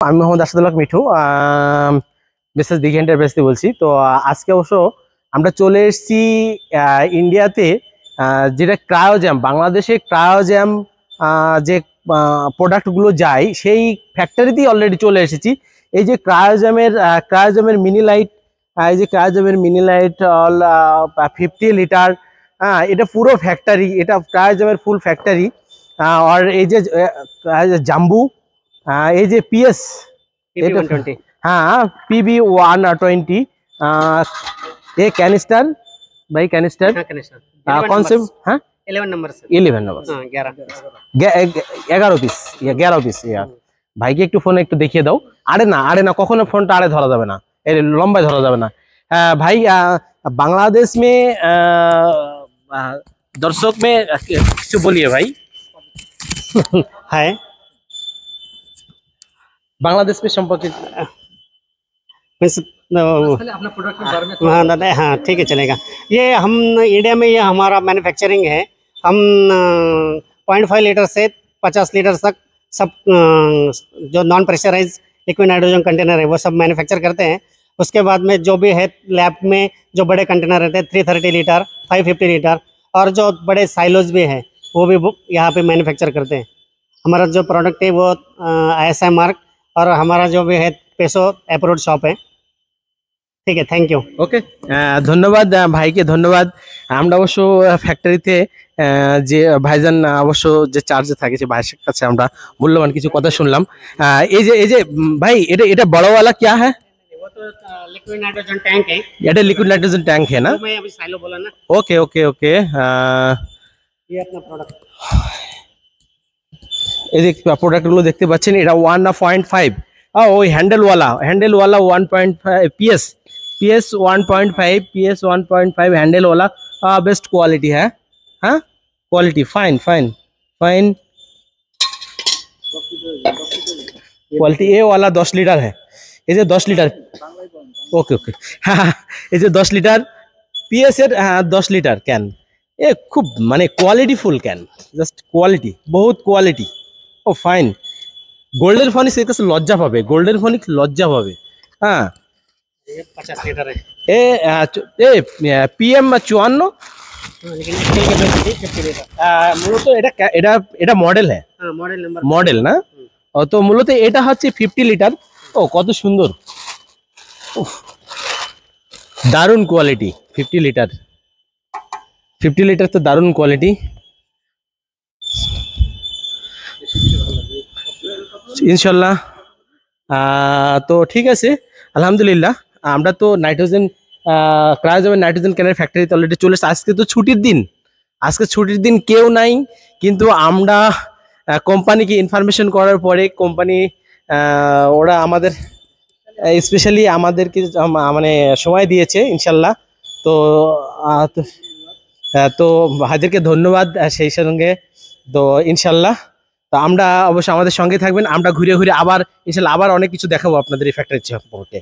আমি মোহাম্মদ আসাদুল্লাহ মিঠু, মেসেজ দিঘি এন্টারপ্রাইজ থেকে বলছি। তো আজকে অবশ্য আমরা চলে এসেছি ইন্ডিয়াতে, যেটা ক্রায়োজ্যাম, বাংলাদেশে ক্রায়োজ্যাম যে প্রোডাক্টগুলো যায় সেই ফ্যাক্টরিতেই অলরেডি চলে এসেছি। এই যে ক্রায়োজ্যামের মিনি লাইট, এই যে ক্রায়োজ্যামের মিনি লাইট অল 50 লিটার, এটা পুরো ফ্যাক্টরি, এটা ক্রায়োজ্যামের ফুল ফ্যাক্টরি। আর এই যে জাম্বু, এই যে পিএস, हाँ PB120 ये कैनिस्टर भाई, कैनिस्टर कौन से? हाँ 11 number sir. 11 number, 11 piece, 11 piece. ভাইকে একটু ফোনে একটু দেখিয়ে দাও। আরে না কখনো ফোনটা আরে ধরা যাবে না, এর লম্বায় ধরা যাবে না। भाई बांग्लादेश में दर्शक में কিছু বলিए भाई। है बांग्लादेश में संपर्कित अपना प्रोडक्ट के बारे में। हाँ दादा, हाँ ठीक है चलेगा। ये हम इंडिया में ये हमारा मैन्युफैक्चरिंग है। हम 0.5 लीटर से 50 लीटर तक सब जो non pressurise liquid nitrogen container है वो सब मैन्युफैक्चर करते हैं। उसके बाद में जो भी है लैब में जो बड़े कंटेनर रहते हैं 330 लीटर, 550 लीटर और जो बड़े साइलोज भी हैं वो भी यहाँ पे मैन्युफैक्चर करते हैं। हमारा जो प्रोडक्ट है वो ISI मार्क और हमारा जो भी है पेसो अप्रूव्ड शॉप है। ठीक है, थैंक यू। ওকে, ধন্যবাদ ভাইকে, ধন্যবাদ। আমরা অবশ্য ফ্যাক্টরিতে যে ভাইজান অবশ্য যে চার্জে থাকে সে ভাইয়ের কাছে আমরা মূল্যবান কিছু কথা শুনলাম। এই যে ভাই, এটা বড়ওয়ালা क्या है? वो तो लिक्विड नाइट्रोजन टैंक है। এটা লিকুইড নাইট্রোজেন ট্যাঙ্ক है ना? मैं अभी साइलो बोला ना। Okay okay okay. ये अपना प्रोडक्ट এই যে প্রোডাক্টগুলো দেখতে পাচ্ছেন, এটা 1.5, ওই হ্যান্ডেলওয়ালা 1.5 PS 1.5 हैंडल वाला बेस्ट क्वालिटी है। हाँ quality fine fine fine quality. ये वाला 10 लीटर है, ये जो 10 लीटर, ओके ओके। हाँ ये जो 10 लीटर PS এর 10 লিটার ক্যান, এ খুব মানে quality full can, just quality, বহুত কোয়ালিটি। ও ফাইন, গোল্ডেন ফনিক্স এর কাছে লজ্জা পাবে, গোল্ডেন ফনিক্স লজ্জা পাবে। হ্যাঁ ये 50 लीटर है। PM 54, लेकिन स्टील के बेस पे 50 लीटर। মূলত এটা মডেল হ্যাঁ, हाँ मॉडल नंबर মডেল না? তো মূলত এটা হচ্ছে 50 লিটার। ও কত সুন্দর, দারুণ কোয়ালিটি। 50 লিটার তো দারুণ কোয়ালিটি। ইনশাল্লাহ। তো ঠিক আছে, আলহামদুলিল্লাহ। আমরা তো নাইট্রোজেন ক্রায়োজেনের নাইট্রোজেন ক্যানের ফ্যাক্টরিতে অলরেডি চলে এসেছি। আজকে তো ছুটির দিন, কেউ নাই, কিন্তু আমরা কোম্পানিকে ইনফরমেশন করার পরে কোম্পানি ওরা আমাদের স্পেশালি আমাদেরকে মানে সময় দিয়েছে ইনশাল্লাহ। তো তো ভাইদেরকে ধন্যবাদ সেই সঙ্গে। তো ইনশাল্লাহ তো আমরা অবশ্যই আমাদের সঙ্গে থাকবেন, আমরা ঘুরে ঘুরে আবার ইনশাল্লাহ আবার অনেক কিছু দেখাবো আপনাদের এই ফ্যাক্টরি সম্পর্কে।